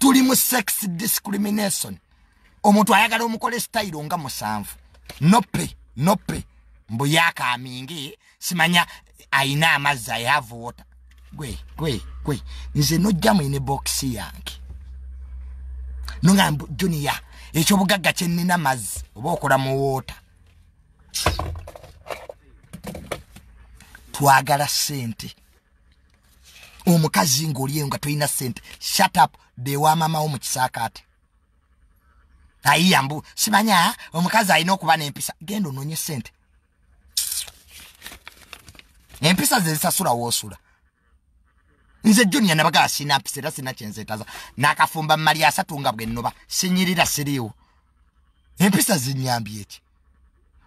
tuli mu sex discrimination omuntu ayagala omukole style nga musanvu nope mbu yakamingi simanya aina amazzi I have water gwe nze nojja mu ine box yange nunga Junior ekyo bugagga kyenina mazzi oba okola mu water twagala sente omukazi ng'oliyo nga toyina sente shut up de wa mama wo mu kisaakaate ayambu simanya omukazi alina okuba n'empisa genda ononye sente empisa ze zisasula woosula nze Junior nabaga sina mpisa era sina kyenzeetaza n'akafumba mmali asatu nga bwennoba sinyirira siriiwo empisa zinyambye eki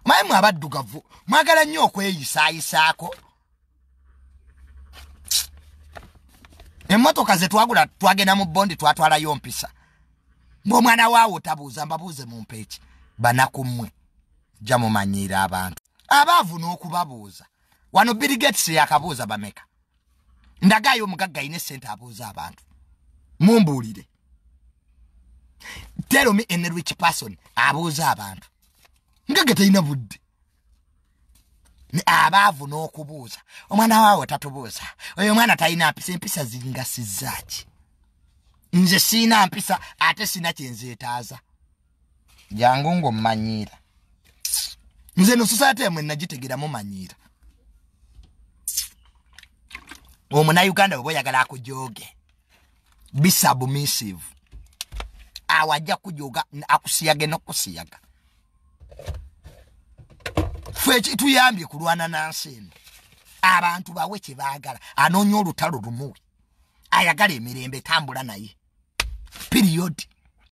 maye mwe abaddugavu mwagala nnyo okweyisaayisaako emmotoka ze twagula twagenda mu bondi twatwalayo mpisa ng'omwana waawo tabuuza mbabuuze mu mpeeki banaku mmwe jja mumanyiira abantu abaavu n'okubabuuza wano Bill Gates yakabuuza bameka ndagaayo omugagga ayina essente abuuza abantu mumbuulire tell me a rich person abuuza abantu ngagga talina budde abaavu n'okubuuza omwana waawe tatubuuza oyo mwana talina mpisa empisa zingasizaaki nze siina mpisa ate sina kyenzeetaaza jangu ng'ommanyiira nze no society mwe nagitegera mumanyiira Omunayuganda bwe yagala akujooge be submissive awajja kujooga akusiyage n'okusiyaga fwe kituyambye kulwana nansene abantu bawe kye baagala anoonya olutalo lumuwe ayagala emirembe tambula naye period